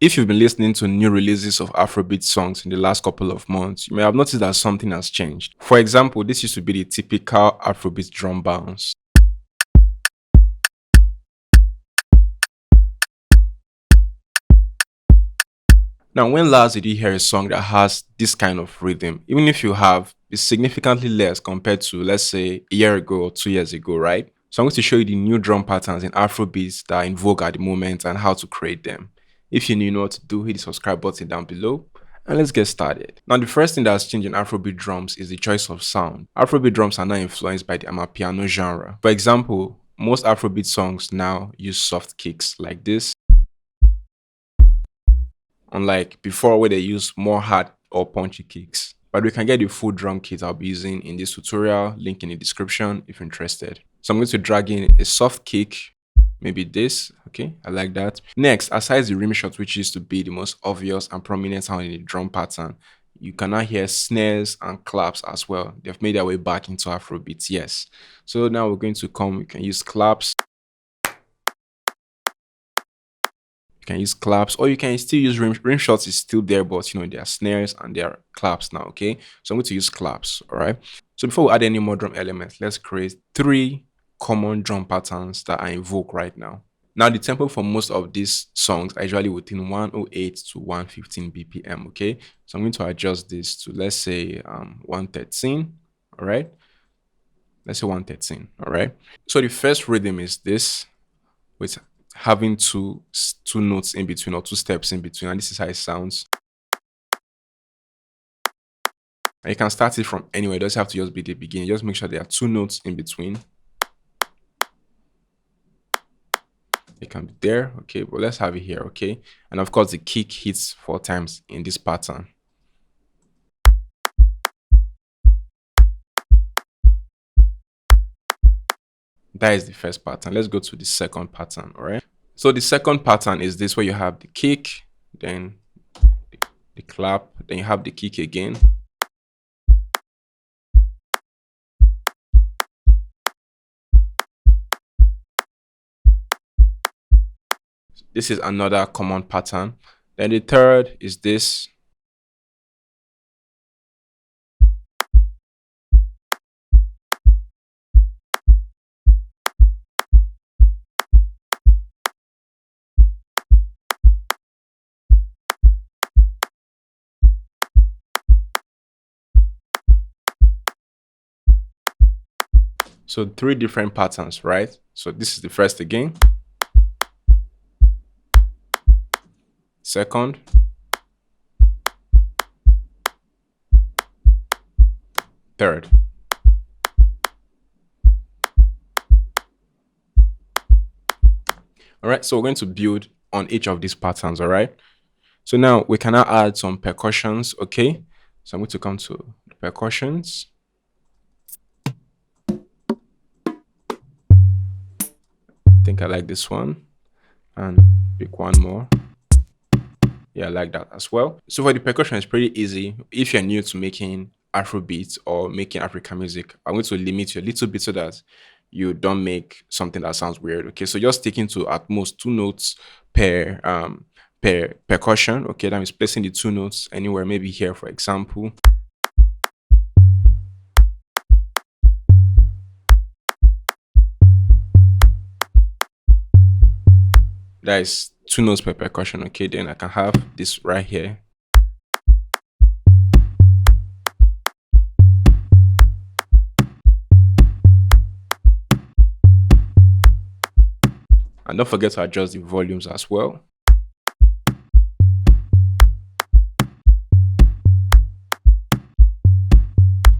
If you've been listening to new releases of Afrobeat songs in the last couple of months, you may have noticed that something has changed. For example, this used to be the typical Afrobeat drum bounce. Now, when last did you hear a song that has this kind of rhythm? Even if you have, it's significantly less compared to, let's say, a year ago or 2 years ago, right? So I'm going to show you the new drum patterns in Afrobeats that are in vogue at the moment and how to create them. If you know what to do, hit the subscribe button down below and let's get started. Now, the first thing that's changed in Afrobeat drums is the choice of sound. Afrobeat drums are now influenced by the Amapiano genre. For example, most Afrobeat songs now use soft kicks like this, unlike before where they use more hard or punchy kicks. But we can get the full drum kit I'll be using in this tutorial, link in the description if you're interested. So I'm going to drag in a soft kick, maybe this, okay, I like that. Next, aside the rim shot, which used to be the most obvious and prominent sound in the drum pattern, you can now hear snares and claps as well. They've made their way back into Afrobeats, yes. So now we're going to come, we can use claps, you can use claps, or you can still use rim shots is still there, but there are snares and there are claps now. Okay, so I'm going to use claps. All right, so before we add any more drum elements, let's create 3 common drum patterns that are in vogue right now. Now the tempo for most of these songs are usually within 108 to 115 bpm. Okay, so I'm going to adjust this to, let's say, 113. All right, let's say 113. All right, so the first rhythm is this, with having two notes in between, or 2 steps in between, and this is how it sounds. And you can start it from anywhere. It doesn't have to just be the beginning. Just make sure there are 2 notes in between. It can be there, okay, but let's have it here, okay. And of course the kick hits 4 times in this pattern. That is the first pattern. Let's go to the second pattern. All right, so the second pattern is this, where you have the kick, then the clap, then you have the kick again. This is another common pattern. Then the third is this. So 3 different patterns, right? So this is the first again, second, third. All right, so we're going to build on each of these patterns. All right, so now we can now add some percussions. Okay, so I'm going to come to the percussions. I think I like this one, and pick one more. Yeah, I like that as well. So for the percussion, it's pretty easy. If you're new to making Afrobeats or making African music, I'm going to limit you a little bit so that you don't make something that sounds weird. Okay, so just sticking to at most 2 notes per percussion. Okay, that means placing the 2 notes anywhere, maybe here, for example. That is 2 notes per percussion. Okay, then I can have this right here. And don't forget to adjust the volumes as well.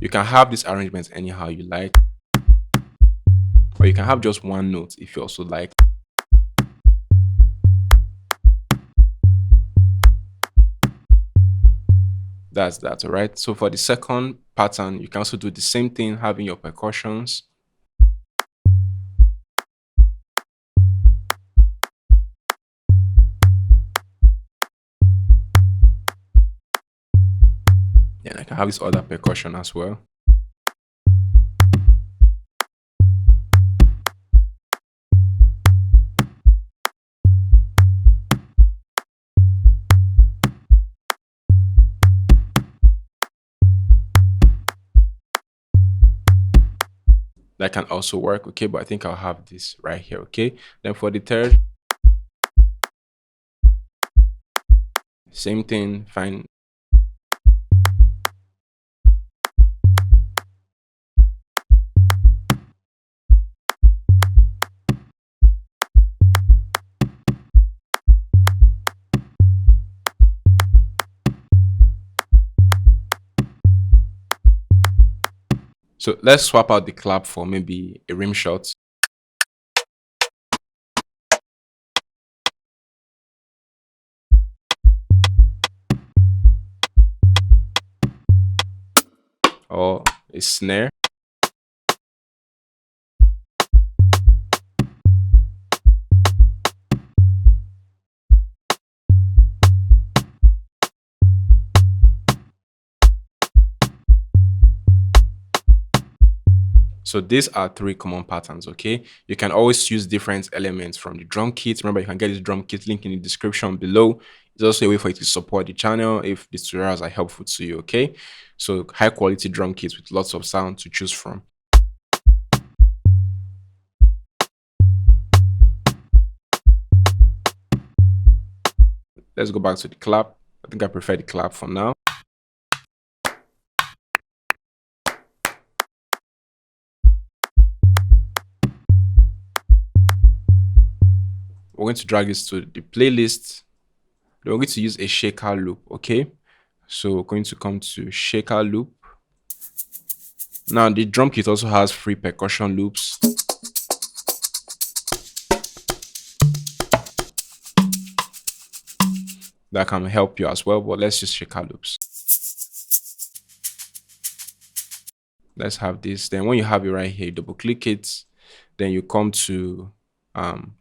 You can have this arrangement anyhow you like, or you can have just 1 note if you also like. That's that. All right, so for the second pattern, you can also do the same thing, having your percussions. Then I can have this other percussion as well. That can also work, okay? But I think I'll have this right here, okay? Then for the third, same thing, fine. So let's swap out the clap for maybe a rim shot. Or a snare. So these are three common patterns, okay? You can always use different elements from the drum kit. Remember, you can get this drum kit link in the description below. It's also a way for you to support the channel if these tutorials are helpful to you, okay? So high quality drum kits with lots of sound to choose from. Let's go back to the clap. I think I prefer the clap for now. We're going to drag this to the playlist. Then we're going to use a shaker loop, okay? So we're going to come to shaker loop. Now the drum kit also has free percussion loops. That can help you as well, but let's just shaker loops. Let's have this. Then when you have it right here, double click it. Then you come to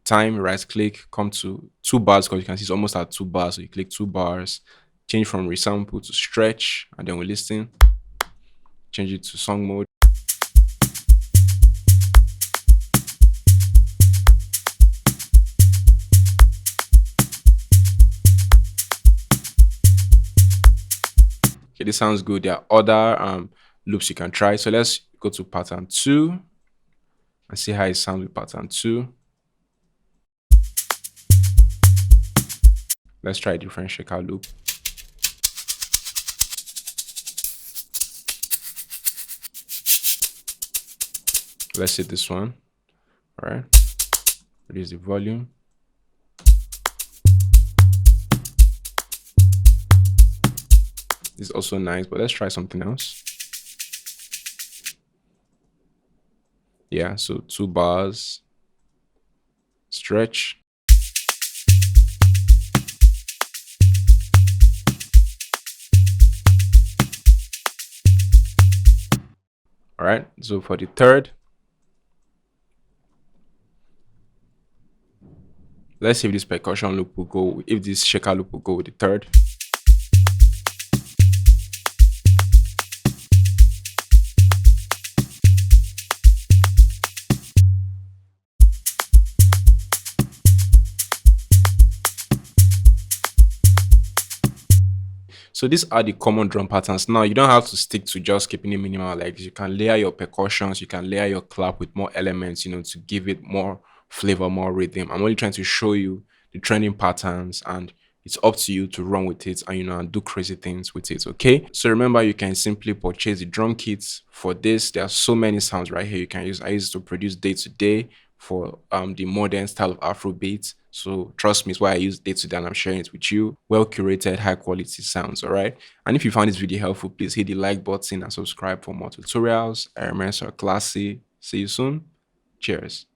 time, right click, come to 2 bars, because you can see it's almost at 2 bars. So you click 2 bars, change from resample to stretch, and then we listen. Change it to song mode. Okay, this sounds good. There are other loops you can try. So let's go to pattern 2 and see how it sounds with pattern 2. Let's try a different shaker loop. Let's see this one. All right. Reduce the volume. This is also nice, but let's try something else. Yeah, so 2 bars, stretch. All right, so for the third, let's see if this percussion loop will go, if this shaker loop will go with the third. So these are the common drum patterns. Now you don't have to stick to just keeping it minimal like this. You can layer your percussions, you can layer your clap with more elements, to give it more flavor, more rhythm. I'm only trying to show you the trending patterns, and it's up to you to run with it and and do crazy things with it, okay? So remember, you can simply purchase the drum kits for this. There are so many sounds right here you can use. I use it to produce day to day for the modern style of afrobeat. So trust me, it's why I use day to day and I'm sharing it with you. Well curated, high quality sounds, all right? And if you found this video helpful, please hit the like button and subscribe for more tutorials. I remain so classy. See you soon. Cheers.